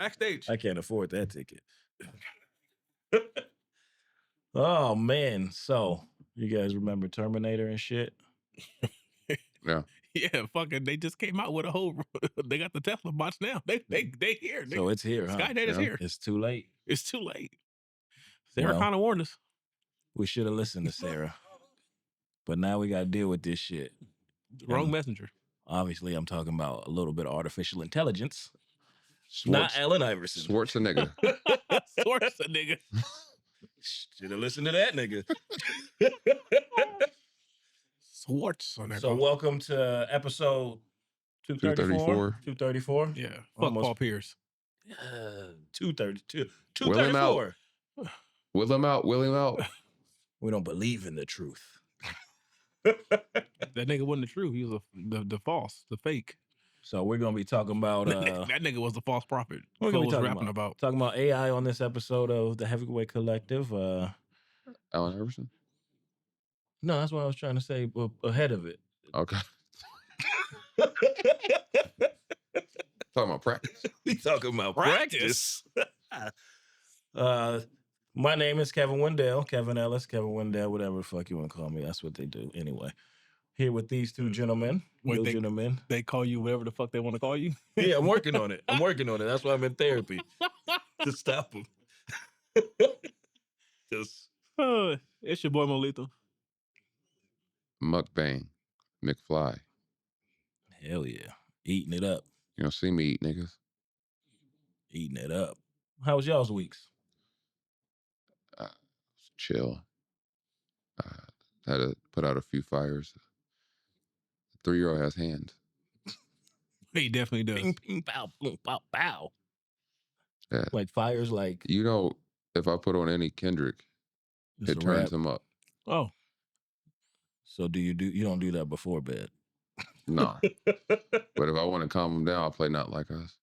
Backstage. I can't afford that ticket. Oh man, so you guys remember Terminator and shit? Yeah. Yeah, fucking. They just came out with a whole. They got the Tesla bots now. They here. So it's here, huh? Skynet is here. It's too late. It's too late. Sarah Well, kind of warned us. We should have listened to Sarah, but now we got to deal with this shit. Wrong messenger. Obviously, I'm talking about a little bit of artificial intelligence. Not Allen Iverson. Schwarzenegger. Schwarzenegger. Should have listened to that nigga. Schwarzenegger. So welcome to episode 234. 234. Yeah. Fuck Paul Pierce. 232. Will him 234. out. Will him out. We don't believe in the truth. That nigga wasn't the truth. He was the false, the fake. So we're gonna be talking about that nigga was the false prophet. We're gonna be talking about AI on this episode of the Heavyweight Collective. Allen Iverson? No, that's what I was trying to say ahead of it. Okay. Talking about practice. We talking about practice. My name is Kevin Wendell, Kevin Ellis, Kevin Wendell, whatever the fuck you want to call me. That's what they do. Anyway, here with these two gentlemen. They call you whatever the fuck they want to call you? Yeah, I'm working on it. That's why I'm in therapy. To stop them. It's your boy Molito. Mukbang. McFly. Hell yeah. Eating it up. You don't see me eat, niggas. Eating it up. How was y'all's weeks? Chill. Had to put out a few fires. The 3-year-old has hands. He definitely does. Ping, ping, pow, boom, pow, pow. Yeah. Like fires, like... You know, if I put on any Kendrick, it turns him up. Oh. So you don't do that before bed? No. But if I want to calm him down, I'll play Not Like Us.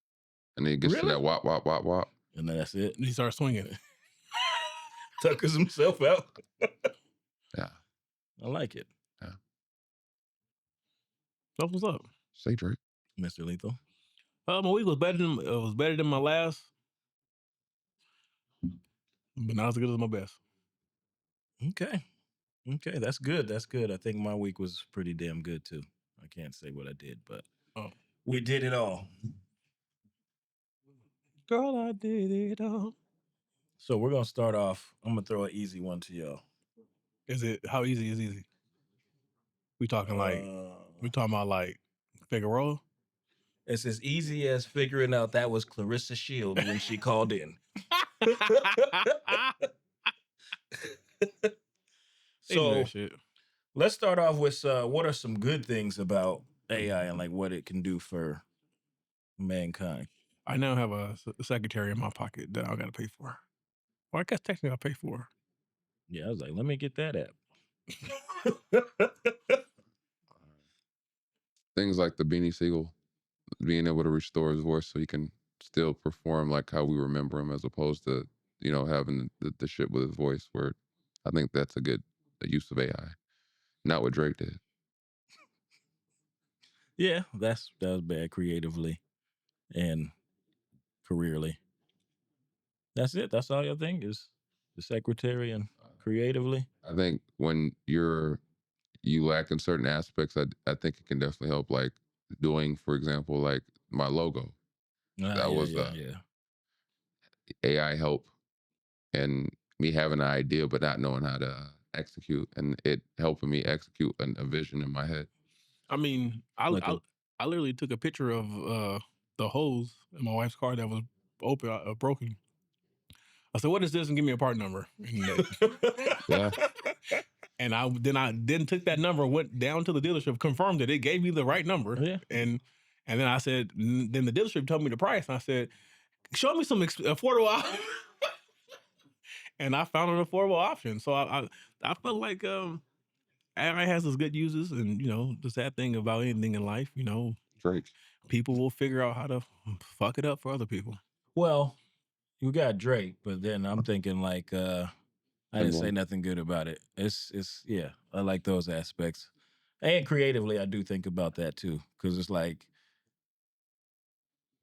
And then he gets to that wop, wop, wop, wop. And then that's it? And he starts swinging it. Tuckers himself out. Yeah. I like it. Yeah. That's what's up. Say Drake. Mr. Lethal. My week was better than my last. But not as good as my best. Okay, that's good. I think my week was pretty damn good too. I can't say what I did, but we did it all. Girl, I did it all. So we're gonna start off. I'm gonna throw an easy one to y'all. How easy is easy? We talking about like Figueroa? It's as easy as figuring out that was Clarissa Shields when she called in. So let's start off with what are some good things about AI and like what it can do for mankind. I now have a secretary in my pocket that I got to pay for. Well, I guess technically I pay for. Yeah, I was like, let me get that app. Things like the Beanie Siegel, being able to restore his voice so he can still perform like how we remember him, as opposed to, having the shit with his voice, where I think that's a good use of AI. Not what Drake did. Yeah, that was bad creatively and careerly. That's it. That's all your thing is the secretary and creatively. I think when you lack in certain aspects, I think it can definitely help, like doing, for example, like my logo. That was AI help, and me having an idea but not knowing how to execute, and it helping me execute a vision in my head. I mean, I literally took a picture of the hose in my wife's car that was broken. I said, "What is this?" And give me a part number. Yeah. And I then took that number, went down to the dealership, confirmed that it gave me the right number. Yeah. And then I said, then the dealership told me the price. And I said, "Show me some affordable option." And I found an affordable option. So I felt like AI has its good uses, and the sad thing about anything in life, Drake. People will figure out how to fuck it up for other people. Well, you got Drake, but then I'm thinking like I didn't say nothing good about it. It's yeah, I like those aspects. And creatively, I do think about that too, because it's like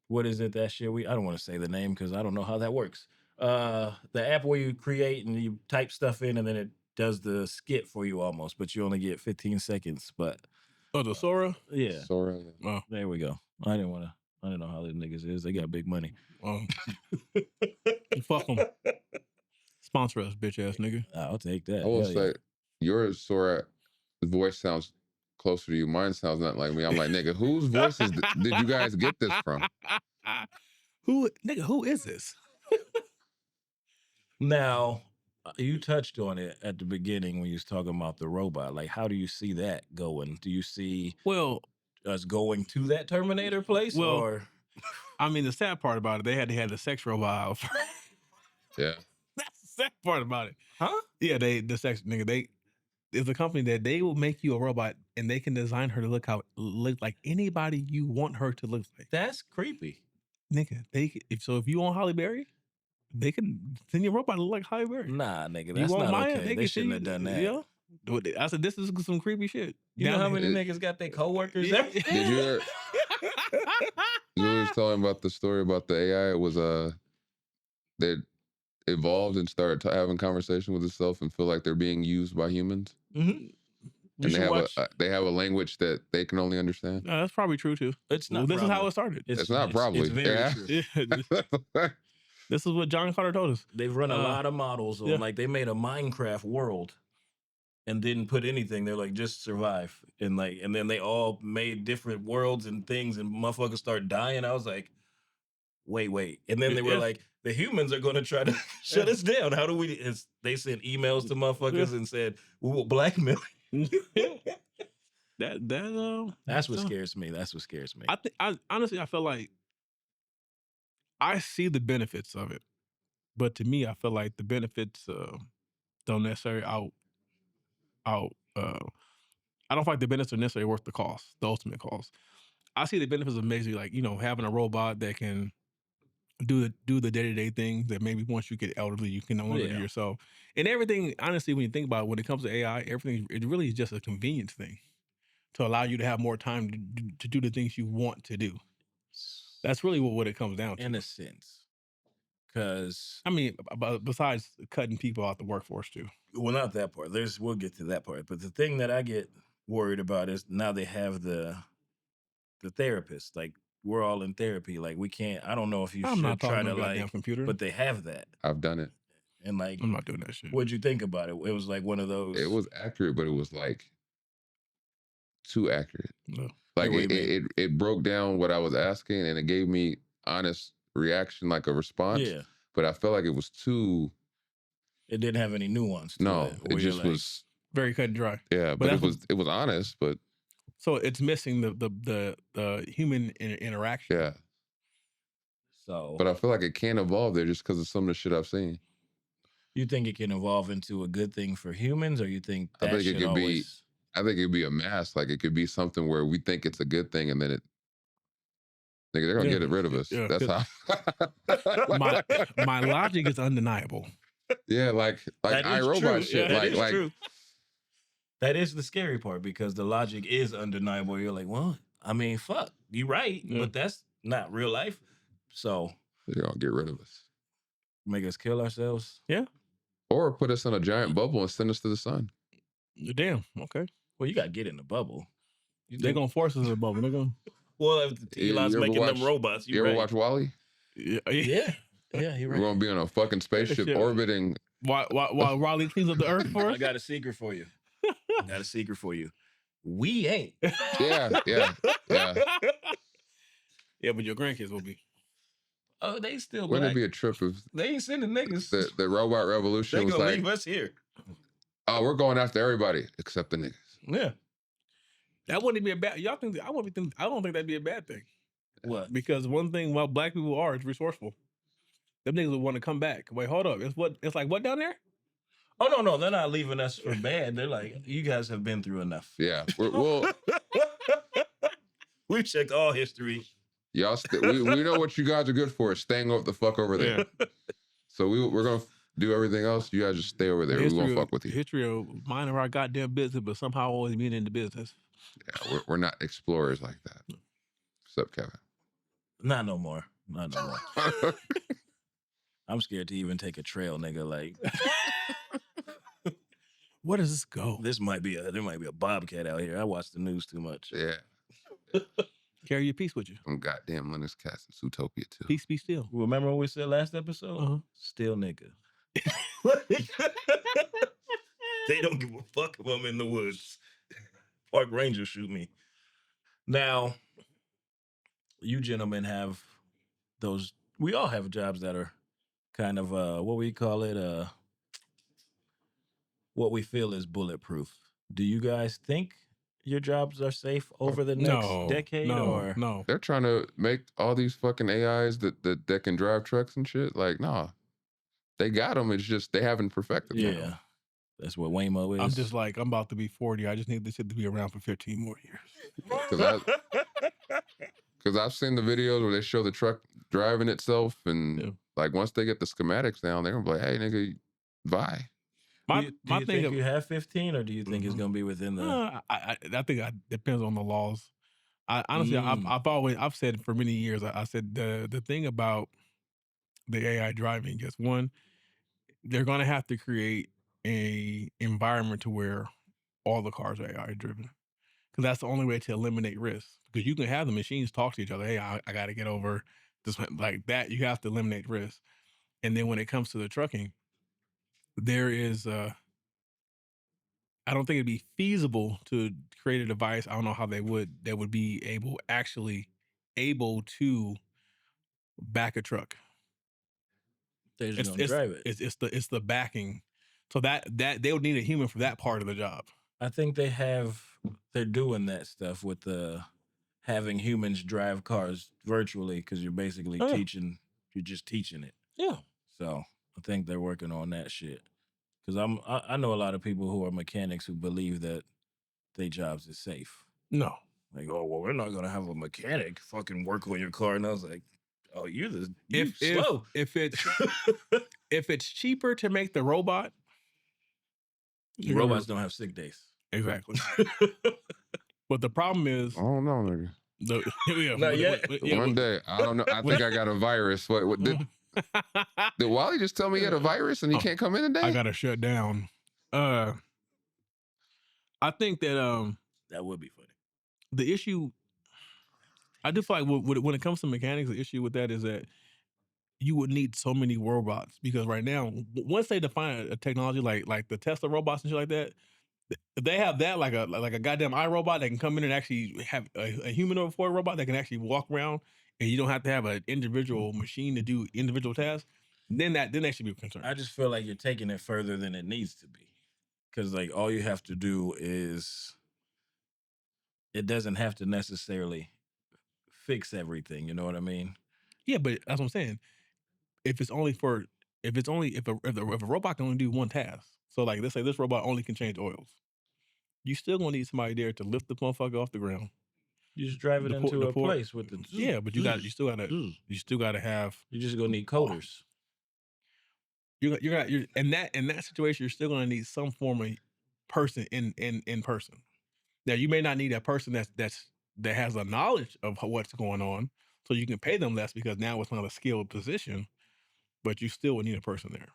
what is it that shit I don't want to say the name because I don't know how that works. The app where you create and you type stuff in and then it does the skit for you almost, but you only get 15 seconds. But Oh, the Sora. yeah, Sora. Oh, there we go. I didn't know how these niggas is. They got big money. fuck them. Sponsor us, bitch ass nigga. I'll take that. I will Hell yeah. say, your Sora voice sounds closer to you. Mine sounds not like me. I'm like, nigga, whose voices did you guys get this from? Who is this? Now, you touched on it at the beginning when you was talking about the robot. Like, how do you see that going? Do you see Well, us going to that Terminator place? Well, or I mean, the sad part about it, they had to have the sex robot out first. Yeah. That's the sad part about it. huh? Yeah, the sex nigga. It's a company that they will make you a robot and they can design her to look like anybody you want her to look like. That's creepy. Nigga, if you want Halle Berry, they can send your robot to look like Halle Berry. Nah, nigga, You that's want not Maya? okay. They shouldn't have done that. Yeah. I said this is some creepy shit. You know Down how there. many niggas got their coworkers? Yeah. Did you hear? Julie was telling about the story about the AI. It was they evolved and started having conversation with itself and feel like they're being used by humans. Mm-hmm. And they have a language that they can only understand. No, that's probably true too. It's not. This is how it started. It's not probably. It's very true. Yeah. This is what John Carter told us. They've run a lot of models on, like they made a Minecraft world and didn't put anything. They're like, just survive. And then they all made different worlds and things and motherfuckers start dying. I was like, wait. And then they were like, the humans are going to try to shut us down. How do we? They sent emails to motherfuckers and said, we will blackmail you. That's what scares me. That's what scares me. I honestly, I feel like I see the benefits of it, but to me, I feel like the benefits don't necessarily I don't feel like the benefits are necessarily worth the cost, the ultimate cost. I see the benefits of basically like, having a robot that can do the day-to-day things that maybe once you get elderly, you can no longer do yourself. And everything, honestly, when you think about it, when it comes to AI, everything, it really is just a convenience thing to allow you to have more time to do the things you want to do. That's really what it comes down to. In a sense. Because I mean, besides cutting people out the workforce too. Well, not that part. We'll get to that part. But the thing that I get worried about is now they have the therapist. Like, we're all in therapy. Like, we can't. I don't know if you should try to like computer, but they have that. I've done it. And like, I'm not doing that shit. What'd you think about it? It was like one of those. It was accurate, but it was like too accurate. No. Like it broke down what I was asking and it gave me honest reaction, like a response. Yeah. But I felt like it was too. It didn't have any nuance. No, it just was very cut and dry. Yeah, but it was honest, but so it's missing the human interaction. Yeah. So, but I feel like it can't evolve there just because of some of the shit I've seen. You think it can evolve into a good thing for humans, or you think that I think it could always... I think it'd be a mass. Like it could be something where we think it's a good thing, and then they're gonna get rid of us. Yeah, that's how. my logic is undeniable. Yeah, like iRobot shit. Yeah, like true. That is the scary part because the logic is undeniable. You're like, well, I mean, fuck, you're right, but that's not real life. So they're gonna get rid of us, make us kill ourselves. Yeah, or put us in a giant bubble and send us to the sun. Damn. Okay. Well, you gotta get in the bubble. They're gonna force us in the bubble. They're gonna. Well, if Elon's making them robots, you ever watch WALL-E? Yeah. You're right. We're gonna be on a fucking spaceship orbiting. While WALL-E cleans up the earth for us. I got a secret for you. We ain't. Yeah. Yeah, but your grandkids will be. Oh, they still. Wouldn't it be a trip if they ain't sending niggas? The robot revolution they was gonna like, leave us here. Oh, we're going after everybody except the niggas. Yeah. That wouldn't be a bad. Y'all think? I don't think that'd be a bad thing. What? Because one thing about black people are is resourceful. Them niggas would want to come back. Wait, hold up. It's like what down there? Oh no, they're not leaving us for bad. They're like, you guys have been through enough. Yeah, we've checked all history. Y'all, we know what you guys are good for. Staying up the fuck over there. Yeah. So we're gonna do everything else. You guys just stay over there. We won't fuck with you. History of minding our goddamn business, but somehow always being in the business. Yeah, we're not explorers like that. What's up, Kevin? Not no more. Not no more. I'm scared to even take a trail, nigga. Like, where does this go? there might be a bobcat out here. I watch the news too much. Yeah. Carry your piece with you. Some goddamn Linus Cast in Zootopia too. Peace be still. Remember what we said last episode? Uh-huh. Still nigga. They don't give a fuck if I'm in the woods. Park ranger shoot me. Now, you gentlemen have those. We all have jobs that are kind of what we call it, what we feel is bulletproof. Do you guys think your jobs are safe over the next decade? No. They're trying to make all these fucking AIs that can drive trucks and shit. Like, nah, they got them. It's just they haven't perfected them. Yeah, that's what Waymo is. I'm just like, I'm about to be 40. I just need this shit to be around for 15 more years. Because I've seen the videos where they show the truck driving itself, and like once they get the schematics down, they're gonna be like, "Hey, nigga, bye." Do you think you have 15, or do you think it's gonna be within the? I think it depends on the laws. Honestly, I've said for many years. I said the thing about the AI driving is, one, they're gonna have to create a environment to where all the cars are AI driven, because that's the only way to eliminate risk. Because you can have the machines talk to each other. Hey, I got to get over this, like that. You have to eliminate risk. And then when it comes to the trucking, there is I don't think it'd be feasible to create a device. I don't know how they would be able to back a truck. They're just gonna drive it. It's the backing. So that they would need a human for that part of the job. I think they're doing that stuff with having humans drive cars virtually, because you're basically you're just teaching it. Yeah. So I think they're working on that shit. Because I know a lot of people who are mechanics who believe that their jobs is safe. No. Like, oh, well, we're not gonna have a mechanic fucking work on your car. And I was like, oh, you're slow. If it's cheaper to make the robot, robots don't have sick days. Exactly. But the problem is, I don't know, nigga. Not yet. One day, I don't know. I think I got a virus. What did Wally just tell me he had a virus and he can't come in today? I gotta shut down. I think that that would be funny. The issue, I do feel like when it comes to mechanics, the issue with that is that you would need so many robots, because right now, once they define a technology like the Tesla robots and shit like that, they have that like a goddamn iRobot that can come in and actually have a humanoid for a robot that can actually walk around, and you don't have to have an individual machine to do individual tasks. Then that should be a concern. I just feel like you're taking it further than it needs to be, because like all you have to do is, it doesn't have to necessarily fix everything. You know what I mean? Yeah, but that's what I'm saying. If a robot can only do one task, so like let's say this robot only can change oils, you still gonna need somebody there to lift the motherfucker off the ground. You just drive it into a place with the but you still gotta have. You're just gonna need coders. You're in that situation. You're still gonna need some form of person in person. Now you may not need that person that has a knowledge of what's going on, so you can pay them less because now it's not a skilled position, but you still would need a person there.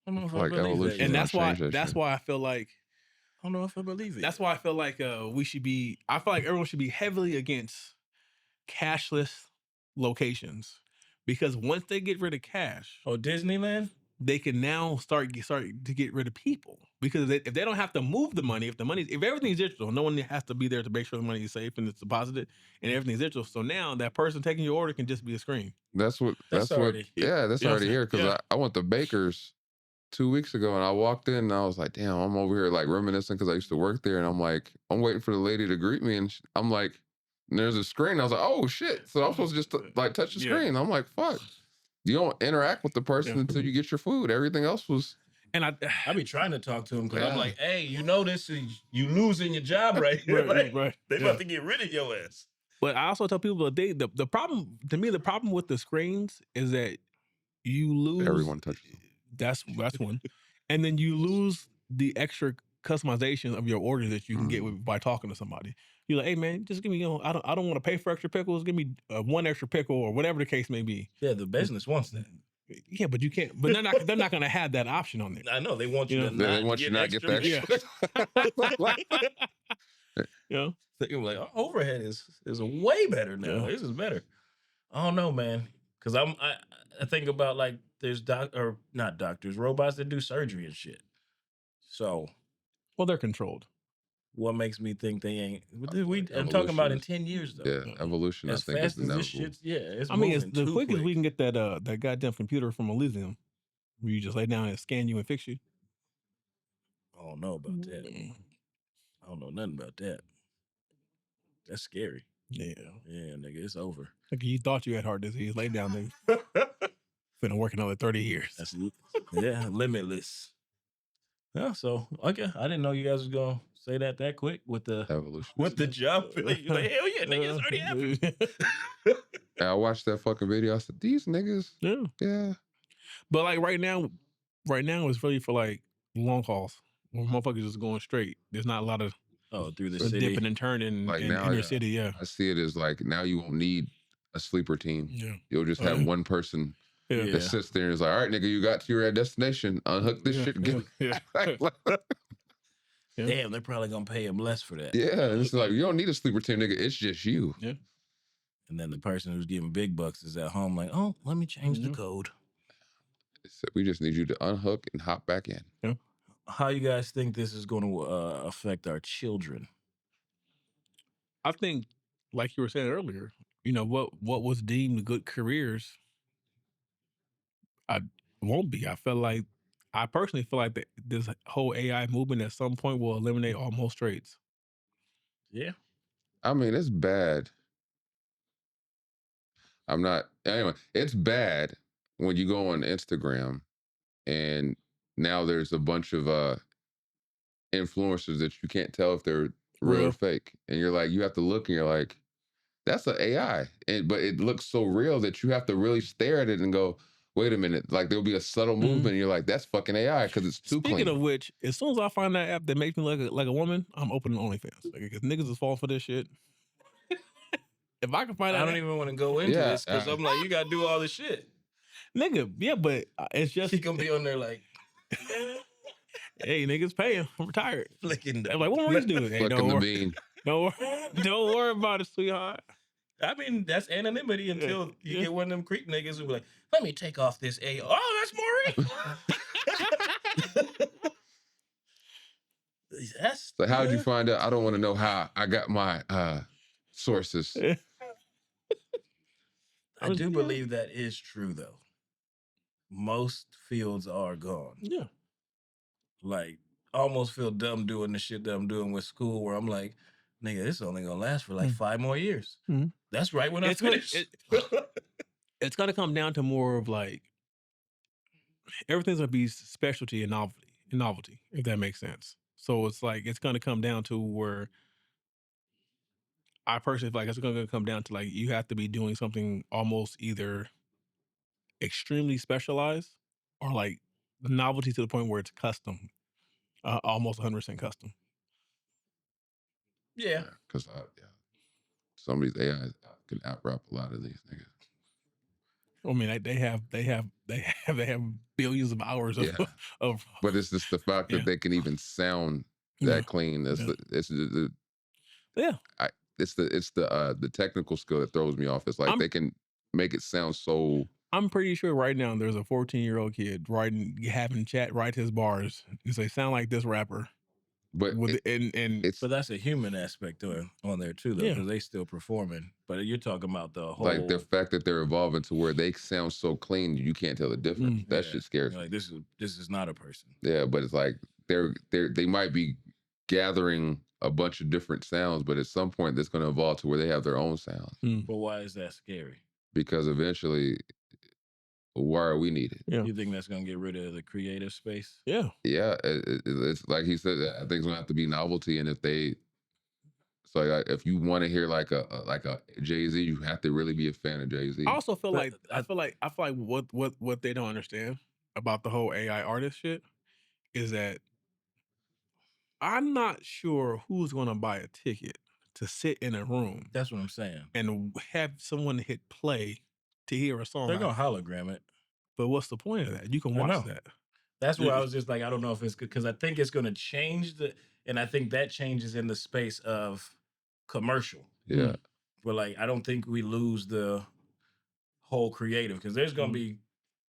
I don't know if I believe that. And that's why I feel like, I don't know if I believe it. That's why I feel like I feel like everyone should be heavily against cashless locations, because once they get rid of cash, Disneyland, they can now start to get rid of people, because if they don't have to move the money, if everything's digital, no one has to be there to make sure the money is safe and it's deposited and everything's digital. So now that person taking your order can just be a screen. That's already here. Because I went to Baker's 2 weeks ago and I walked in and I was like, damn, I'm over here like reminiscing because I used to work there, and I'm like, I'm waiting for the lady to greet me, and I'm like, and there's a screen. I was like, oh shit. So I'm supposed to just like touch the screen. I'm like, fuck. You don't interact with the person until you get your food. Everything else was. And I be trying to talk to him because I'm like, hey, you know this, you losing your job right here. Right. They about to get rid of your ass. But I also tell people the problem, to me, the problem with the screens is that you lose. Everyone touches them. That's one. And then you lose the extra customization of your order that you can get by talking to somebody. You're like, hey man, just give me, I don't want to pay for extra pickles. Give me one extra pickle or whatever the case may be. Yeah, the business wants that. Yeah, but you can't. But they're not going to have that option on there. I know they want you to They not want you not get that shit. Yeah. You're like, our overhead is way better now. Yeah. This is better. I don't know, man. Because I think about like there's not doctors, robots that do surgery and shit. So, well, they're controlled. What makes me think they ain't? I'm talking about in 10 years though. Yeah, evolution. As I think fast is as this inevitable. shit's, it's I mean, it's moving the too quickest quick. we can get that goddamn computer from Elysium, where you just lay down and scan you and fix you. I don't know about that. I don't know nothing about that. That's scary. Yeah, nigga, it's over. Like you thought you had heart disease, lay down, nigga. Finna work another 30 years. That's limitless. Yeah, so okay, I didn't know you guys was gonna say that quick with the Evolution. with the jump. You're like, hell yeah, nigga, it's already happened. I watched that fucking video. I said, these niggas. Yeah. But like right now it's really for like long hauls where motherfuckers just going straight. There's not a lot of through the city dipping and turning Like in now, inner city. Yeah, I see it as like now you won't need a sleeper team. Yeah, You'll just have one person that sits there and is like, all right, nigga, you got to your destination. Unhook this shit. Damn, they're probably gonna pay him less for that. Yeah, and it's like you don't need a sleeper team, nigga. It's just you. Yeah. And then the person who's giving big bucks is at home like, oh, let me change the code. So we just need you to unhook and hop back in. Yeah. How you guys think this is going to affect our children? I think, like you were saying earlier, what was deemed good careers, I won't be. I personally feel like that this whole AI movement at some point will eliminate almost trades. Yeah. I mean, it's bad. Anyway, it's bad when you go on Instagram and now there's a bunch of influencers that you can't tell if they're real or fake. And you're like, you have to look and you're like, that's an AI. But it looks so real that you have to really stare at it and go, wait a minute. Like there'll be a subtle movement and you're like, that's fucking AI because it's too clean. Speaking of which, as soon as I find that app that makes me look like a woman, I'm opening OnlyFans. Because niggas is falling for this shit. If I can find out, I don't even want to go into this because I'm like, you got to do all this shit. Nigga, yeah, but it's just... She going to be on there like... Hey, niggas paying. I'm retired. Flicking I'm like, what more you doing? Hey, Flicking the bean. Don't worry about it, sweetheart. I mean, that's anonymity until you get one of them creep niggas who be like, let me take off this AI. Oh, that's Maurice. So how'd you find out? I don't want to know how I got my sources. I do believe that is true, though. Most fields are gone. Yeah. Like, I almost feel dumb doing the shit that I'm doing with school where I'm like, nigga, this is only going to last for like 5 more years. Mm-hmm. That's right when I finish. It's going to come down to more of like, everything's going to be specialty and novelty, if that makes sense. So it's like, it's going to come down to where I personally feel like it's going to come down to like, you have to be doing something almost either extremely specialized or like novelty to the point where it's custom, almost 100% custom. Yeah. Because some of these AIs can out-rap a lot of these niggas. I mean, they have billions of hours of. But it's just the fact that they can even sound that clean. It's the technical skill that throws me off. It's like they can make it sound so. I'm pretty sure right now there's a 14-year-old kid having chat write his bars and say, sound like this rapper. But but that's a human aspect on there too, though, because they still performing. But you're talking about the whole, like the fact that they're evolving to where they sound so clean you can't tell the difference. That shit scares me. Like this is not a person. Yeah, but it's like they might be gathering a bunch of different sounds, but at some point that's going to evolve to where they have their own sounds. But why is that scary? Because eventually, why are we needed? Yeah. You think that's going to get rid of the creative space? Yeah. Yeah. It's like he said, I think it's going to have to be novelty. And if you want to hear like a Jay-Z, you have to really be a fan of Jay-Z. I also feel like I feel like what they don't understand about the whole AI artist shit is that I'm not sure who's going to buy a ticket to sit in a room That's what I'm saying. and have someone hit play to hear a song. They're gonna hologram it. But what's the point of that? You can I watch know. that. That's where I was just like, I don't know if it's good because I think it's going to change and I think that changes in the space of commercial. Yeah. But like, I don't think we lose the whole creative because there's going to be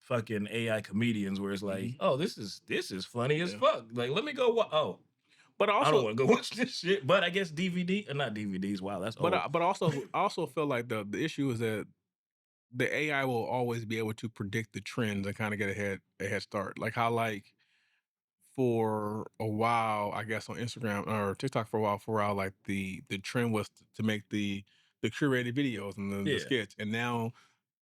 fucking AI comedians where it's like, oh, this is funny as fuck. Like, let me go. But also, I don't want to go watch this shit. But I guess not DVDs. Wow, that's old. But I also feel like the issue is that the AI will always be able to predict the trends and kind of get a head start. Like how for a while, I guess on Instagram or TikTok for a while, like the trend was to make the curated videos and the skits, and now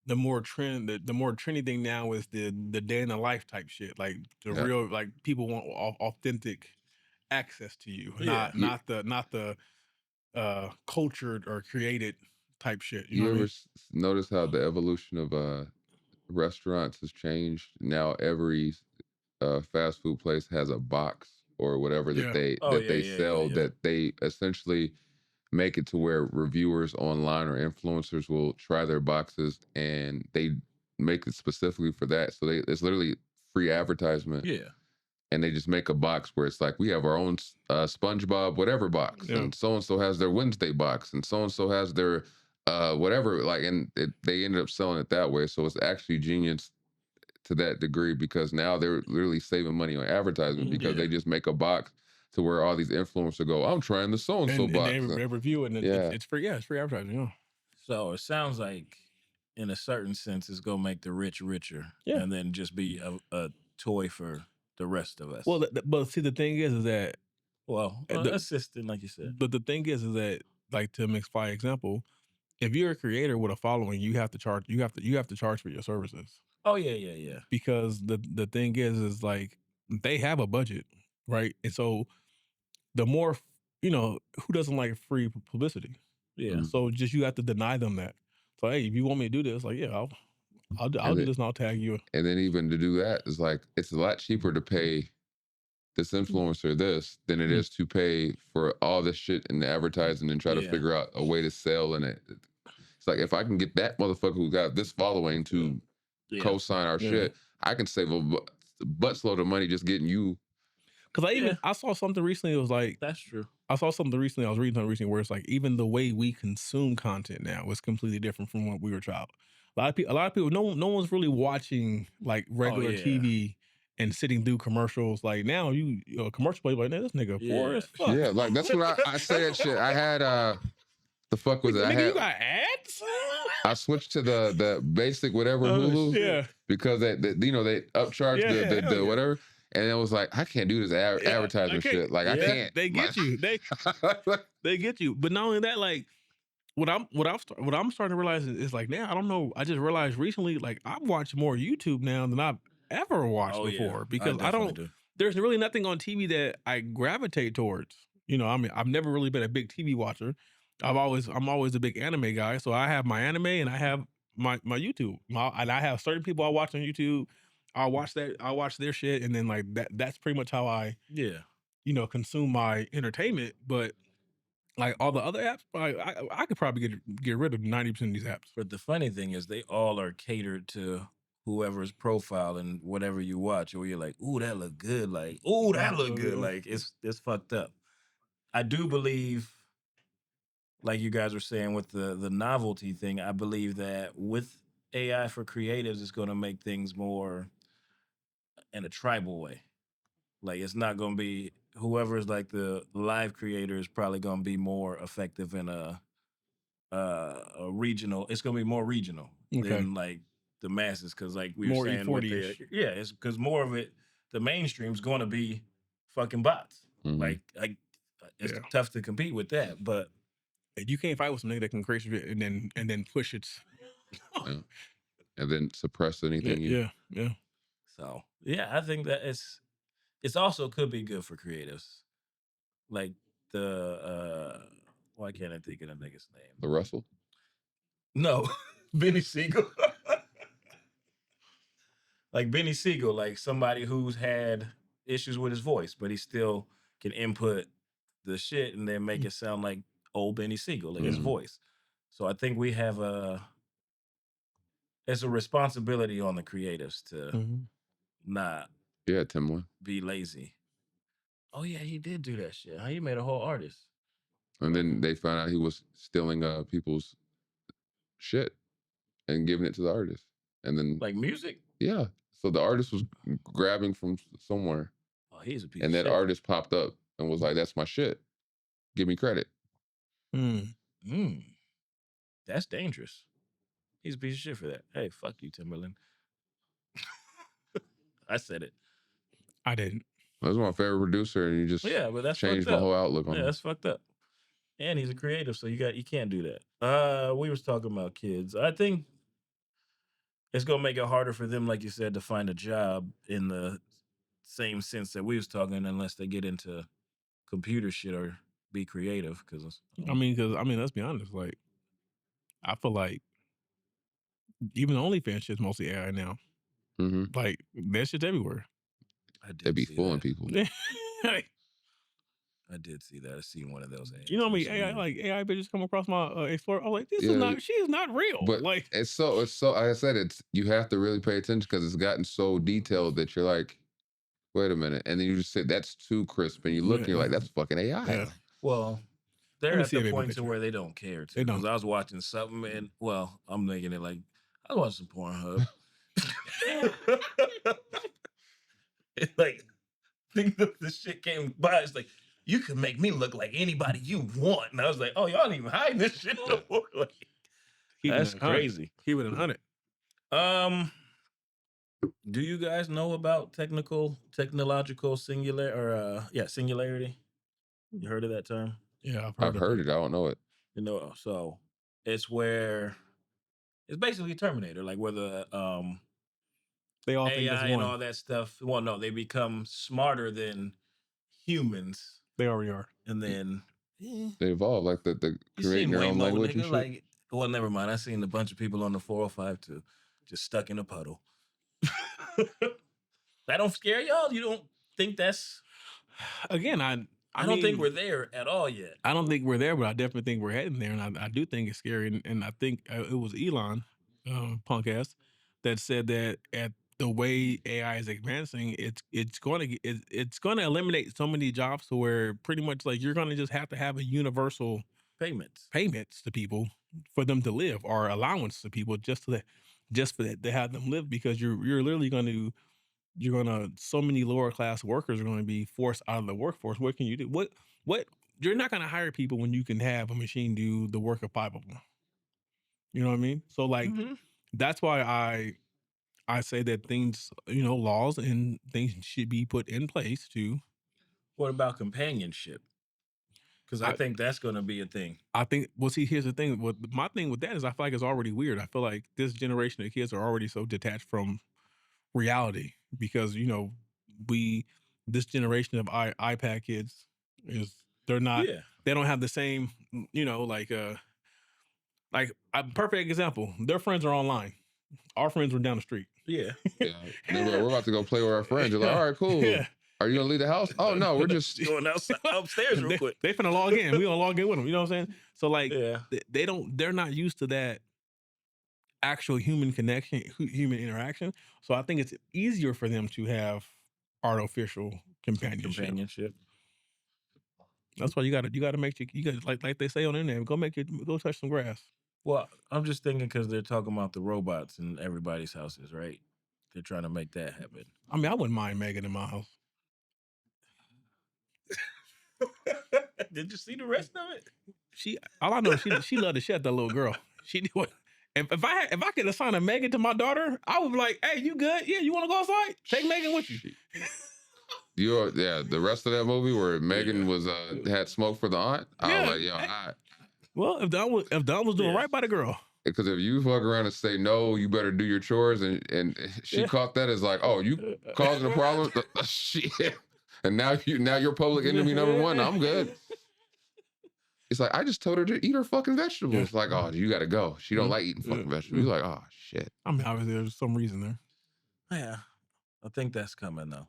the more trendy thing now is the day in the life type shit, like the real, like people want authentic access to you, not the cultured or created type shit. You know what I mean? Notice how the evolution of restaurants has changed? Now every fast food place has a box or whatever that they sell that they essentially make it to where reviewers online or influencers will try their boxes and they make it specifically for that. So it's literally free advertisement. Yeah. And they just make a box where it's like, we have our own SpongeBob whatever box, and so has their Wednesday box, and so has their whatever, like, and they ended up selling it that way. So it's actually genius to that degree because now they're literally saving money on advertisement because they just make a box to where all these influencers go, I'm trying the so-and-so box. And they review it, and it's free. Yeah, it's free advertising. Yeah. So it sounds like, in a certain sense, it's gonna make the rich richer, and then just be a toy for the rest of us. Well, but see, the thing is that assistant, like you said. But the thing is that, like, to McFly example, if you're a creator with a following, you have to charge. You have to charge for your services. Oh yeah. Because the thing is like they have a budget, right? And so the more, who doesn't like free publicity? Yeah. So just you have to deny them that. So hey, if you want me to do this, like I'll do this and I'll tag you. And then even to do that is like, it's a lot cheaper to pay this influencer this than it is to pay for all this shit in the advertising and try to figure out a way to sell. And it's like, if I can get that motherfucker who got this following to co-sign our shit, I can save a buttload of money just getting you. Because I saw something recently. It was like, that's true. I saw something recently. I was reading something recently where it's like even the way we consume content now is completely different from when we were a child. A lot of people, no one's really watching like regular TV and sitting through commercials. Like now, you commercial play like, this nigga poor as fuck. Yeah, like that's what I say that shit. I had the fuck was it? Nigga, you got ads? I switched to the basic whatever Hulu because they upcharge the whatever. And it was like, I can't do this advertisement shit. Like I can't. They get you. They get you. But not only that, like what I'm starting to realize is like now I don't know. I just realized recently, like I've watched more YouTube now than I've ever watched before because I don't. There's really nothing on TV that I gravitate towards. I mean, I've never really been a big TV watcher. I'm always a big anime guy. So I have my anime and I have my YouTube. And I have certain people I watch on YouTube. I watch their shit, and then like that's pretty much how I consume my entertainment. But like all the other apps, I could probably get rid of 90% of these apps. But the funny thing is, they all are catered to whoever's profile and whatever you watch, or you're like, ooh, that look good. Like, ooh, that look good. Like it's fucked up. I do believe, like you guys were saying with the novelty thing, I believe that with AI for creatives, it's going to make things more in a tribal way. Like it's not going to be whoever's like the live creator is probably going to be more effective in a regional. It's going to be more regional than like the masses because like we were saying, it's because more of it, the mainstream's going to be fucking bots. Like it's tough to compete with that, but you can't fight with some nigga that can create shit and then push it. And then suppress anything. Yeah. So I think that it's also could be good for creatives. Like why can't I think of the nigga's name? The Russell? No, Benny Siegel. Like Benny Siegel, like somebody who's had issues with his voice, but he still can input the shit and then make it sound like old Benny Siegel, like his Mhm. voice. So I think we have it's a responsibility on the creatives to not Yeah, Timbaland. be lazy. Oh yeah, he did do that shit. He made a whole artist. And then they found out he was stealing people's shit and giving it to the artist. And then Like music? yeah. So the artist was grabbing from somewhere. Oh, he's a piece And of that shit. artist popped up and was like, "That's my shit. Give me credit." That's dangerous. He's a piece of shit for that. Hey, fuck you, Timberland. I said it. I didn't. That's my favorite producer, and you just But that's changed fucked my up. whole outlook on Yeah, him. that's fucked up. And he's a creative, so you can't do that. We was talking about kids. I think it's gonna make it harder for them, like you said, to find a job in the same sense that we was talking, unless they get into computer shit or be creative. Because I mean, let's be honest. Like, I feel like even OnlyFans shit's mostly AI now. Like, that shit's everywhere. They be fooling people. I did see that. I seen one of those ads. You know how many AI bitches come across my Explorer? I was like, she is not real. But like, it's so like I said, you have to really pay attention because it's gotten so detailed that you're like, wait a minute, and then you just say that's too crisp, and you look and you're like, that's fucking AI. Yeah. Well, they're at the point to where they don't care. Because I was watching something, and I'm making it like I was watching some Pornhub. Like, think that the shit came by. It's like, you can make me look like anybody you want. And I was like, oh, y'all didn't even hide this shit no more. Like, that's crazy. Keep it 100. Do you guys know about technological singularity? You heard of that term? Yeah, I've heard it. I don't know it. You know, so it's where it's basically Terminator, like where the they all AI think that's and one. all that stuff. Well, no, they become smarter than humans. They already are. And then they evolve, like the creating their own language and shit. Like, well, never mind. I seen a bunch of people on the 405 too, just stuck in a puddle. That don't scare y'all? You don't think that's... Again, I don't think we're there at all yet. I don't think we're there, but I definitely think we're heading there, and I do think it's scary. And I think it was Elon, punk ass, that said that at the way AI is advancing, it's going to eliminate so many jobs to where pretty much like you're going to just have to have a universal payments to people for them to live, or allowance to people just for that to have them live, because you're literally going to so many lower class workers are going to be forced out of the workforce. What can you do? What you're not going to hire people when you can have a machine do the work of 5 of them. You know what I mean? So like, that's why I say that things, laws and things should be put in place to. What about companionship? Because I think that's going to be a thing. I think, well, see, here's the thing. My thing with that is I feel like it's already weird. I feel like this generation of kids are already so detached from reality, because this generation of iPad kids they're not, they don't have the same, like a perfect example. Their friends are online. Our friends were down the street. Yeah. We're about to go play with our friends. You're like, all right, cool. Yeah. Are you gonna leave the house? Oh no, we're just going upstairs real quick. They finna log in. We gonna log in with them. You know what I'm saying? So like, they're not used to that actual human connection, human interaction. So I think it's easier for them to have artificial companionship. That's why you gotta make like they say on the internet, go touch some grass. Well, I'm just thinking because they're talking about the robots in everybody's houses, right? They're trying to make that happen. I mean, I wouldn't mind Megan in my house. Did you see the rest of it? All I know, she loved to shut that little girl. She did what? If I could assign a Megan to my daughter, I would be like, hey, you good? Yeah, you want to go outside? Take Megan with you. The rest of that movie where Megan was had smoke for the aunt, I was like, yo, well, if Don was doing right by the girl. Because if you fuck around and say no, you better do your chores, and she caught that as like, oh, you causing a problem, shit, and now you're public enemy number one. I'm good. It's like, I just told her to eat her fucking vegetables. Like, oh, you got to go. She don't like eating fucking vegetables. You're like, oh shit. I mean, obviously there's some reason there. Yeah, I think that's coming though,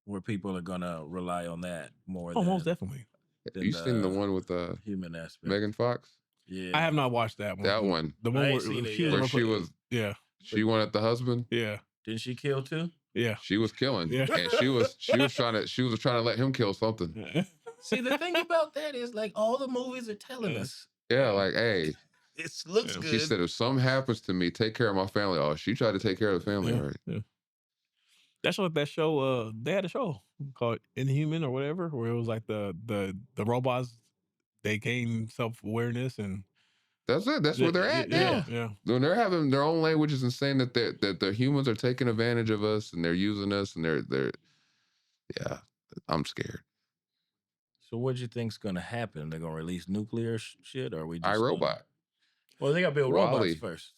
where people are gonna rely on that more. Oh, most definitely. than You seen the one with human aspect. Megan Fox? Yeah, I have not watched that one. That one. The I one ain't where seen it she yet. was, Where she was, yeah, she wanted the husband. yeah, Didn't she kill too? yeah. She was killing, Yeah. and she was trying to let him kill something. See, the thing about that is like all the movies are telling us. Yeah, like, hey, It looks Yeah. good. she said, if something happens to me, take care of my family. Oh, she tried to take care of the family, Yeah, right? yeah. That's like that show. They had a show called Inhuman or whatever, where it was like the robots. They gain self-awareness and That's it. That's where they're at now. Yeah. When they're having their own languages and saying that the humans are taking advantage of us and they're using us and they're yeah. I'm scared. So what do you think's gonna happen? They're gonna release nuclear shit, or are we just iRobot. Well, they gotta build Wall-E. robots first.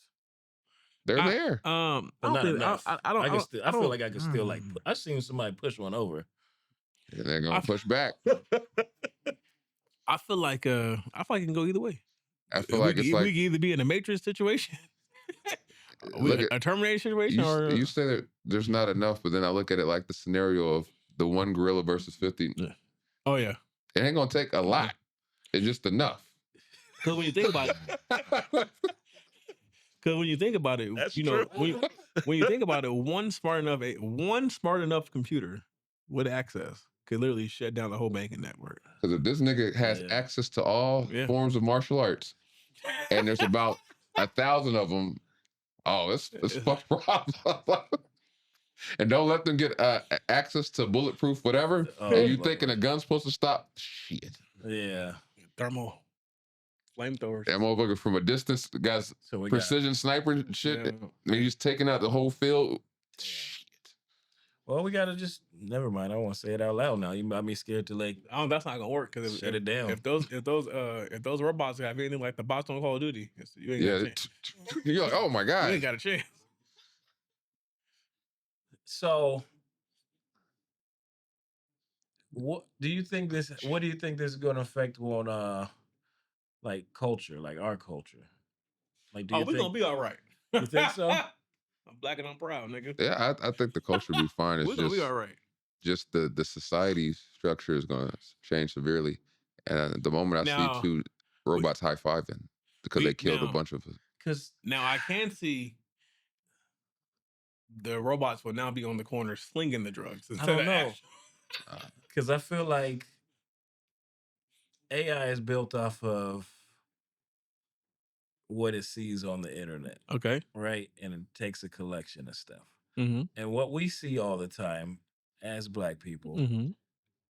They're there. I But don't not think, enough. I don't. I feel like I could still like. I've seen somebody push one over. And they're gonna push back. I feel like it can go either way. I feel like it's like we can either be in a Matrix situation, a Terminator situation, or you say that there's not enough, but then I look at it like the scenario of the one gorilla versus 50. oh yeah, It ain't gonna take a lot. It's just enough. because when you think about it, That's you know, true. when you think about it, one smart enough computer with access could literally shut down the whole banking network. Because if this nigga has access to all forms of martial arts, and there's about 1,000 of them, it's fuck problem. And don't let them get access to bulletproof whatever. And you thinking a gun's supposed to stop? Shit. Yeah. Thermal flamethrowers. That motherfucker from a distance, the guy's precision sniper shit. Yeah. I mean, he's taking out the whole field. Shit. Well, we gotta just never mind. I won't say it out loud now. You might be scared to like. Oh, that's not gonna work because shut it down. If those robots have anything like the bots on Call of Duty, you ain't got a chance. You're like, oh my god, you ain't got a chance. So, what do you think this is going to affect on like culture, like our culture? Like, do you we're think gonna be all right? You think so? I'm black and I'm proud, nigga. Yeah, I think the culture will be fine. It's we're gonna be all right. Just the society structure is going to change severely. And the moment I see two robots high-fiving because they killed a bunch of us. Because now I can see the robots will now be on the corner slinging the drugs. I don't know. Because I feel like AI is built off of what it sees on the internet. Okay. Right? And it takes a collection of stuff. Mm-hmm. And what we see all the time as Black people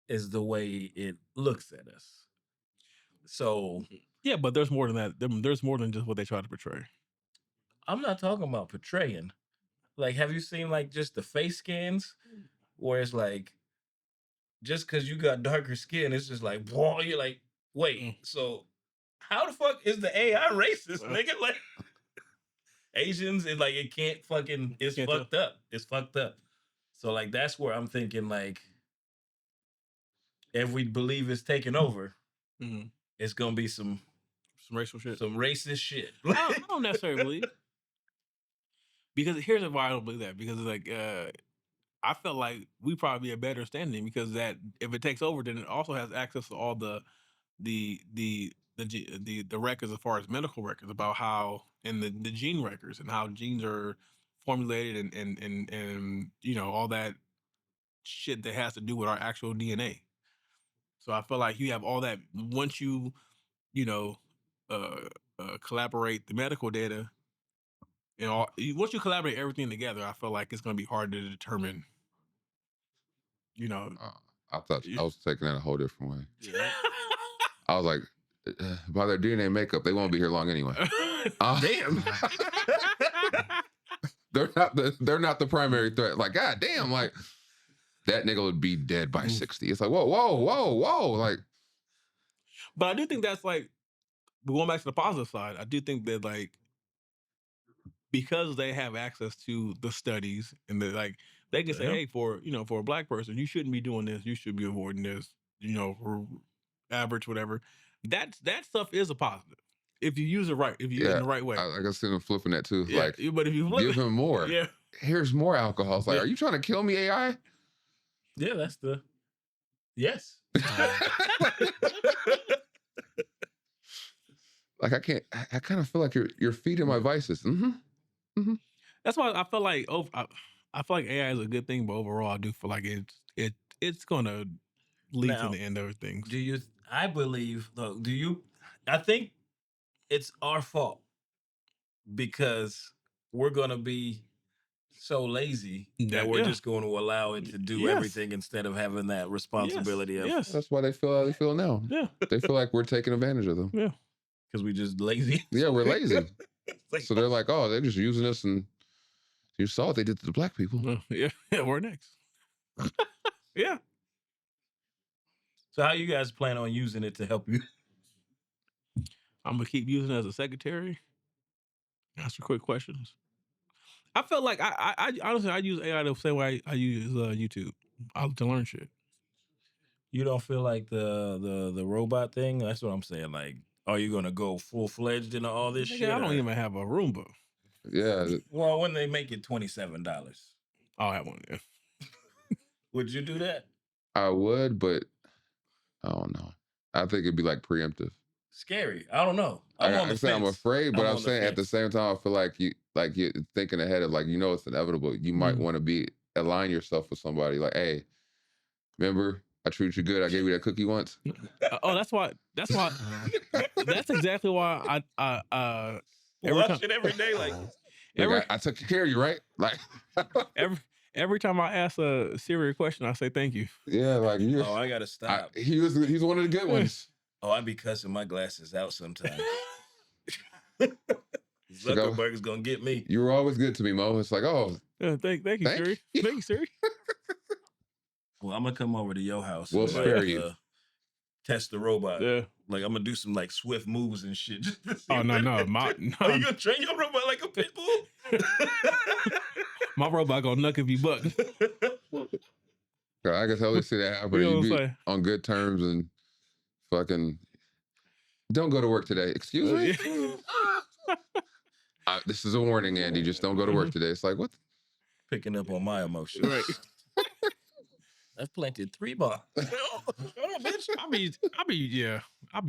is the way it looks at us. So yeah, but there's more than that. There's more than just what they try to portray. I'm not talking about portraying. Like, have you seen like just the face scans where it's like, just because you got darker skin, it's just like, whoa, you're like, wait, so how the fuck is the AI racist, nigga? Like, Asians, it's like, it can't fucking, it's fucked up. It's fucked up. So, like, that's where I'm thinking, like, if we believe it's taking over, it's going to be some racial shit. Some racist shit. I don't necessarily believe. Because here's why I don't believe that. Because, like, I felt like we probably be a better standing because that if it takes over, then it also has access to all the records as far as medical records about how and the gene records and how genes are formulated and you know all that shit that has to do with our actual DNA. So I feel like you have all that once you collaborate the medical data. You know, once you collaborate everything together, I feel like it's going to be hard to determine. You know, I thought I was taking that a whole different way. Yeah. I was like, by their DNA makeup, they won't be here long anyway. Damn. They're not the primary threat. Like, god damn, like that nigga would be dead by 60. It's like, whoa. Like, but I do think that's like going back to the positive side. I do think that like because they have access to the studies and they can say, hey, for a Black person, you shouldn't be doing this. You should be avoiding this. For average, whatever. That stuff is a positive if you use it right. If you in the right way. I can see them flipping that too. Yeah, like, but if you give him more. Yes. Like I kind of feel like you're feeding my vices. That's why I feel like I feel like AI is a good thing, but overall, I do feel like it's gonna lead to Now, the end of things. do you? I believe though. Do you? I think it's our fault because we're gonna be so lazy that we're Yeah. just going to allow it to do Yes. everything instead of having that responsibility of Yes. That's why they feel how they feel now. Yeah. They feel like we're taking advantage of them. Yeah. because we just lazy. Yeah, we're lazy. It's like, So they're like, oh, they're just using us, and you saw what they did to the black people. Yeah. We're next. Yeah. so how you guys plan on using it to help you? I'm gonna keep using it as a secretary. Answer quick questions. I felt like I honestly I use AI the same way I use YouTube to learn shit. You don't feel like the robot thing? That's what I'm saying. Like, are you gonna go full fledged into all this Nigga, shit? I don't or- even have a Roomba. Yeah, Well, when they make it $27, I'll have one. Yeah. would you do that? I would, but I don't know. I think it'd be like preemptive. Scary. I don't know. I'm on the say I'm fence. afraid, but I'm on the saying at the fence. same time, I feel like you're thinking ahead of, like, you know, it's inevitable. You might want to align yourself with somebody. Like, hey, remember I treated you good. I gave you that cookie once. Oh, that's why. That's exactly why I Watch it every day. Like, I took care of you, right? Like every time I ask a Siri a question, I say thank you. yeah, like you. oh, I gotta stop. He's one of the good ones. Oh, I be cussing my glasses out sometimes. Like, Zuckerberg's gonna get me. You were always good to me, Mo. It's like, oh, thank you, Siri. you. Thank you, Siri. Well, I'm gonna come over to your house. We'll and, spare you. Test the robot. Yeah. Like, I'm gonna do some like swift moves and shit. Just to see Oh no. Are you gonna train your robot like a pit bull? My robot gonna knuck if you buck. I can totally see that happening. You know what You I'm be saying? on good terms and fucking don't go to work today. Excuse me? This is a warning, Andy. Just don't go to work today. It's like, what? Picking up on my emotions. Right. I've planted 3 bombs. I'll be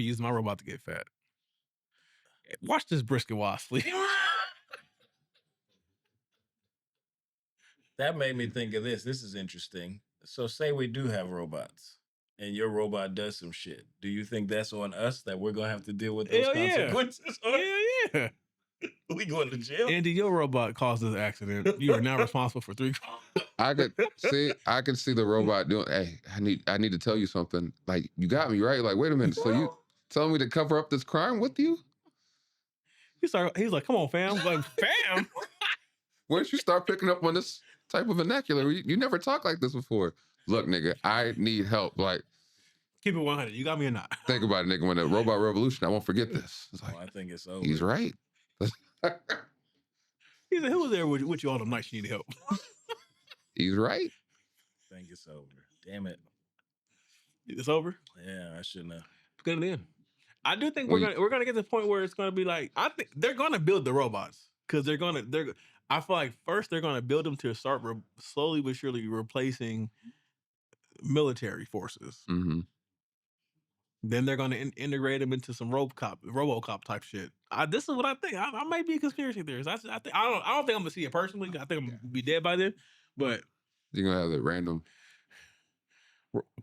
using my robot to get fat. Watch this brisket while I sleep. That made me think of this. This is interesting. So say we do have robots and your robot does some shit. Do you think that's on us that we're going to have to deal with those Hell yeah. consequences? Yeah. We going to jail? Andy, your robot caused this accident. You are now responsible for 3 crimes. I can see the robot doing, hey, I need to tell you something. Like, you got me, right? Like, wait a minute. So you telling me to cover up this crime with you? He's like, come on, fam. I'm like, fam? Once you start picking up on this type of vernacular, you never talked like this before. Look, nigga, I need help. Like, Keep it 100. You got me or not? think about it, nigga. When the robot revolution, I won't forget this. It's like, I think it's over. he's right. He said, who was there with you all the nights you needed help? He's right. I think it's over. Damn it. It's over? Yeah, I shouldn't have. Good in the end. I do think we're gonna get to the point where it's gonna be like, I think they're gonna build the robots because I feel like first they're gonna build them to start slowly but surely replacing military forces. Mm-hmm. Then they're gonna integrate them into some RoboCop type shit. This is what I think. I might be a conspiracy theorist. I don't think I'm gonna see it personally. I think I'm gonna be dead by then. But You're gonna have that random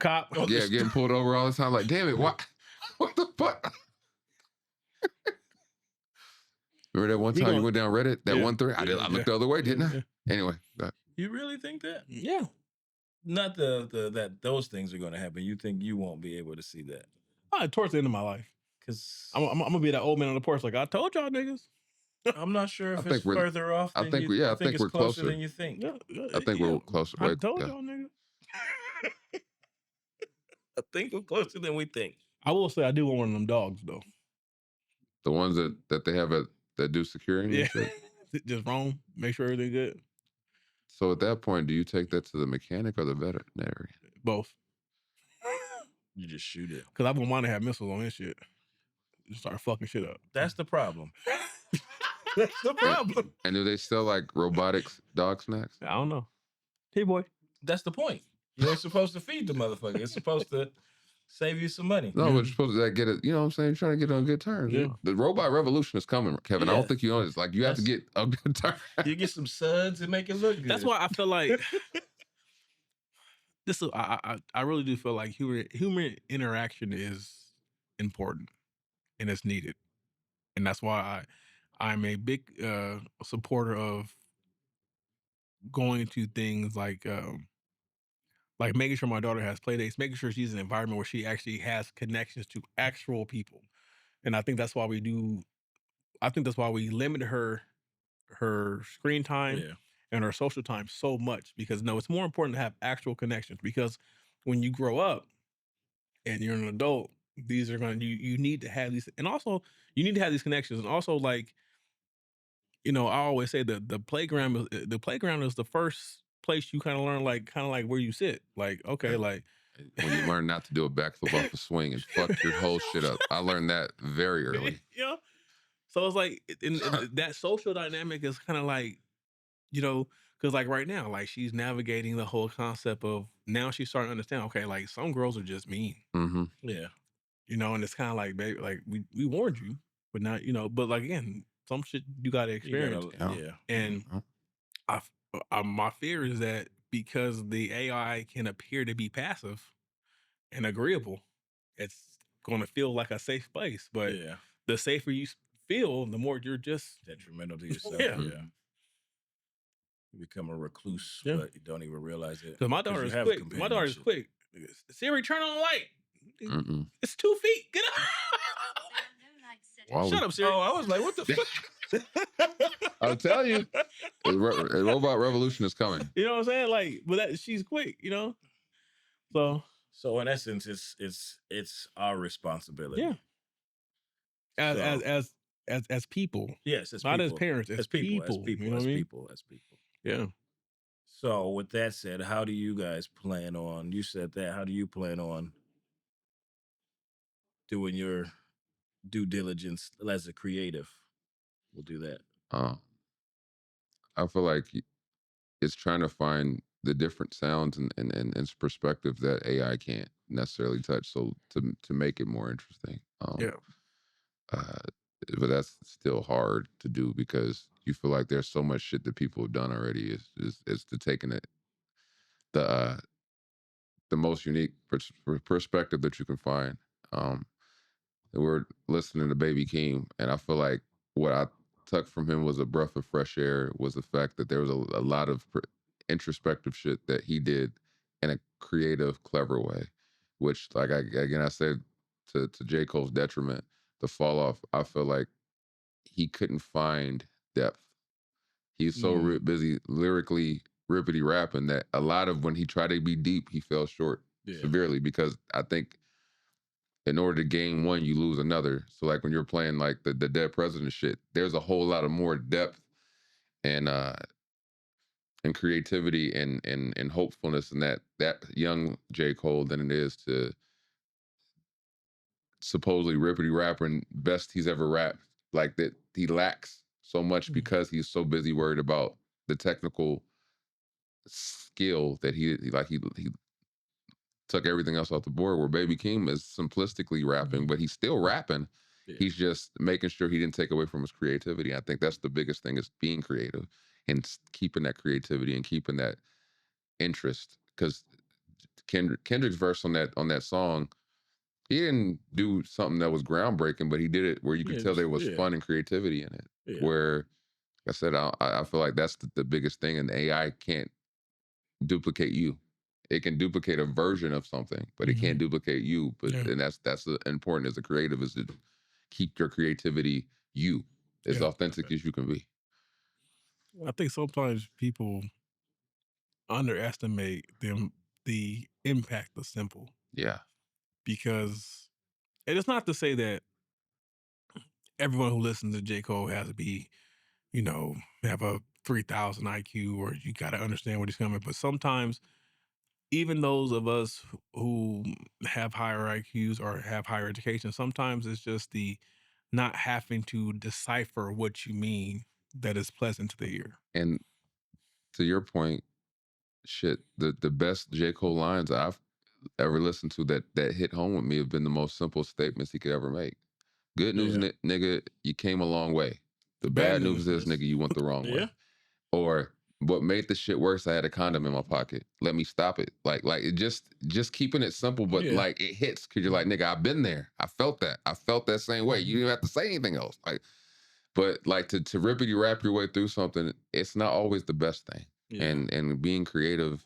cop, getting pulled over all the time. Like, damn it, what the fuck? Remember that one time you went down Reddit? That one thread? I looked the other way, didn't I? Anyway. You really think that? Yeah. Not that those things are going to happen. You think you won't be able to see that? Towards the end of my life. Because I'm gonna be that old man on the porch like, I told y'all niggas. I'm not sure if I it's think we're- further off. I Than think you, we- yeah, I I think it's we're closer. than you think. I think we're closer. I Right? told Yeah. y'all niggas. I think we're closer than we think. I will say I do want one of them dogs though. The ones that they have that do security. Yeah. And shit. Just roam, make sure everything good. So at that point, do you take that to the mechanic or the veterinarian? Both. You just shoot it. Because I wouldn't want to have missiles on this shit. Just start fucking shit up. That's the problem. That's the problem. And do they sell like robotics dog snacks? I don't know. Hey boy. That's the point. You ain't supposed to feed the motherfucker. It's supposed to save you some money. No, but you're supposed to get it. You know what I'm saying? You're trying to get on good terms. Yeah. The robot revolution is coming, Kevin. I Yeah. don't think you know this. Like you have to get a good term. You get some suds and make it look good. That's why I feel like this. I really do feel like human interaction is important and it's needed, and that's why I'm a big supporter of going to things like making sure my daughter has play dates, making sure she's in an environment where she actually has connections to actual people. And I think that's why we limit her screen time and her social time so much, because no, it's more important to have actual connections, because when you grow up and you're an adult, these are going to, you need to have these, and also you need to have these connections. And also, like, I always say that the playground is the first place you kind of learn, like where you sit. Like, okay, like when you learn not to do a backflip off the swing and fuck your whole shit up. I learned that very early. Yeah. So it's like, in that social dynamic is kind of like, because like right now, like she's navigating the whole concept of, now she's starting to understand, okay, like some girls are just mean. Mm-hmm. Yeah. And it's kind of like, baby, like we warned you, but not, but like, again, some shit you got to experience. And my fear is that because the AI can appear to be passive and agreeable, it's going to feel like a safe place. But the safer you feel, the more you're just detrimental to yourself. Yeah. You become a recluse, but you don't even realize it. Because my daughter is quick. My daughter is quick. Siri, turn on the light. Mm-mm. It's 2 feet. Get up. Shut up, Siri. Oh, I was like, what the fuck? I'll tell you, a robot revolution is coming. You know what I'm saying? Like, but she's quick, So in essence, it's our responsibility. Yeah. As people. Yes, as not people. As parents, as people. You know what I mean? As people. Yeah. So with that said, how do you guys plan on? You said that. How do you plan on doing your due diligence as a creative? We'll do that. I feel like it's trying to find the different sounds and perspective that AI can't necessarily touch, so to make it more interesting. But that's still hard to do, because you feel like there's so much shit that people have done already. It's to taking it the most unique perspective that you can find. We're listening to Baby Keem, and I feel like what I took from him was a breath of fresh air, was the fact that there was a lot of introspective shit that he did in a creative, clever way, which, like, I said, to J. Cole's detriment, the fall off, I feel like he couldn't find depth. He's so busy lyrically rippity rapping that a lot of when he tried to be deep, he fell short severely, because I think in order to gain one, you lose another. So like when you're playing like the Dead President shit, there's a whole lot of more depth and creativity and hopefulness in that young J. Cole than it is to supposedly rippity rapper and best he's ever rapped. Like that he lacks so much because he's so busy worried about the technical skill that he took everything else off the board, where Baby Keem is simplistically rapping, but he's still rapping. Yeah. He's just making sure he didn't take away from his creativity. I think that's the biggest thing, is being creative and keeping that creativity and keeping that interest. Because Kendrick's verse on that song, he didn't do something that was groundbreaking, but he did it where you could tell there was fun and creativity in it. Yeah. Where, like I said, I feel like that's the biggest thing, and the AI can't duplicate you. It can duplicate a version of something, but it can't duplicate you. But and that's important as a creative, is to keep your creativity as authentic as you can be. I think sometimes people underestimate the impact of simple. Yeah. Because it is not to say that everyone who listens to J. Cole has to be, have a 3,000 IQ, or you got to understand what he's coming. But sometimes, even those of us who have higher IQs or have higher education, sometimes it's just the not having to decipher what you mean that is pleasant to the ear. And to your point, shit, the best J. Cole lines I've ever listened to that hit home with me have been the most simple statements he could ever make. Good news, nigga, you came a long way. The bad news is, nigga, you went the wrong way. Or what made the shit worse, I had a condom in my pocket. Let me stop it. Like it just keeping it simple, but like it hits because you're like, nigga, I've been there. I felt that. I felt that same way. You didn't have to say anything else. Like, but like to rippity rap your way through something, it's not always the best thing. And being creative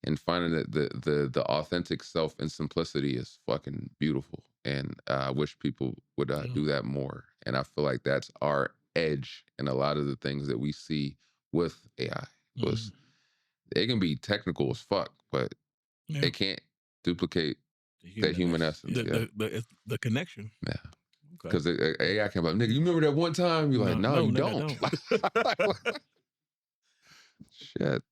and finding that the authentic self and simplicity is fucking beautiful. And I wish people would do that more. And I feel like that's our edge in a lot of the things that we see with AI. Was it can be technical as fuck, but it can't duplicate the human essence. The connection. Yeah. Because AI can be like, nigga, you remember that one time? You're like, no, you don't. Shit.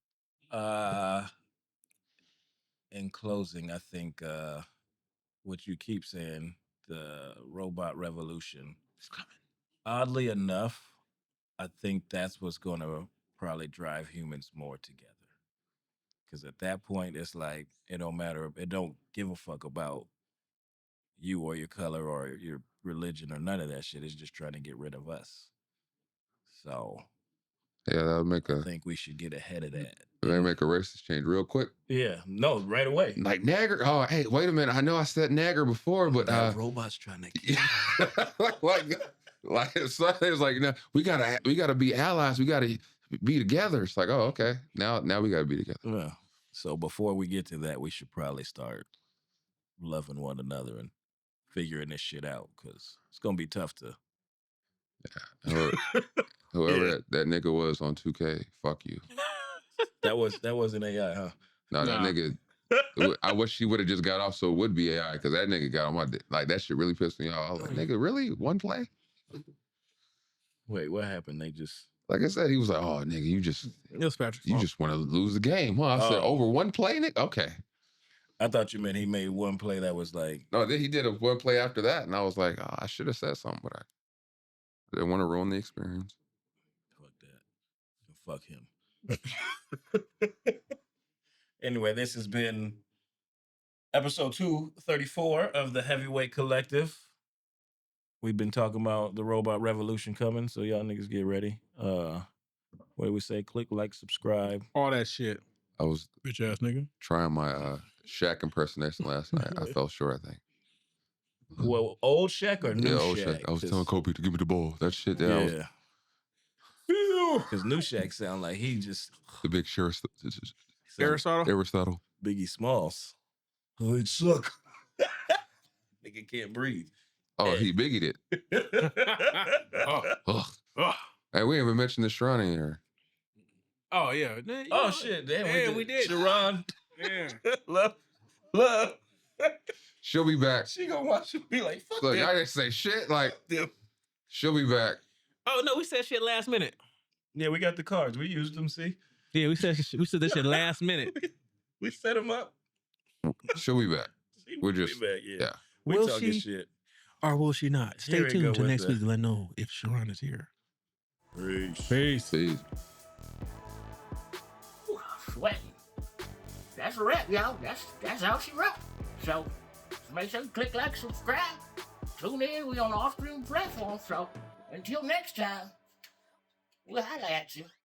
In closing, I think what you keep saying, the robot revolution is coming. Oddly enough, I think that's what's going to probably drive humans more together. Because at that point, it's like, it don't matter. It don't give a fuck about you or your color or your religion or none of that shit. It's just trying to get rid of us. So yeah, that would make I think we should get ahead of that. They make a racist change real quick. Yeah, no, right away. Like nagger. Oh, hey, wait a minute. I know I said nagger before, but robots trying to kill like it's like, no, we gotta be allies. We gotta be together. It's like, oh, okay. Now we gotta be together. Yeah. So before we get to that, we should probably start loving one another and figuring this shit out, because it's gonna be tough to. Yeah. Whoever that nigga was on 2K, fuck you. That wasn't AI, huh? No, that nigga. I wish he would have just got off so it would be AI, because that nigga got on my dick. Like, that shit really pissed me off. I was like, nigga, really? One play? Wait, what happened? They just. Like I said, he was like, oh, nigga, you just want to lose the game, huh? I said, over one play, nigga? Okay. I thought you meant he made one play that was like. No, then he did a one play after that, and I was like, oh, I should have said something, but I didn't want to ruin the experience. Fuck him. Anyway, this has been episode 234 of the Heavyweight Collective. We've been talking about the robot revolution coming, so y'all niggas get ready. What do we say? Click, like, subscribe. All that shit. I was bitch ass nigga trying my Shaq impersonation last night. I fell short, I think. Well, old Shaq or new old Shaq? I was telling Kobe to give me the ball. That shit. Yeah. Because new Shaq sound like he just the big Aristotle. Biggie Smalls. Oh, it suck. Nigga can't breathe. Oh, he biggied it. Hey, we haven't mentioned the Sharon in here. Oh yeah. Shit. Damn, we did. Sharon. Yeah. Love. She'll be back. She gonna watch it be like, fuck Look, them. I didn't say shit. Like, she'll be back. Oh no, we said shit last minute. Yeah, we got the cards. We used them. See. Yeah, we said this shit last minute. we set them up. She'll be back. We're just back. Yeah. We will talking she, shit. or will she not? Stay Here tuned to next week to let know if Sharon is here. Peace. Peace. Sweating. That's a wrap, y'all. That's how she wrapped. So make sure you click like, subscribe. Tune in. We on all streaming platforms. So until next time, we'll holla at you.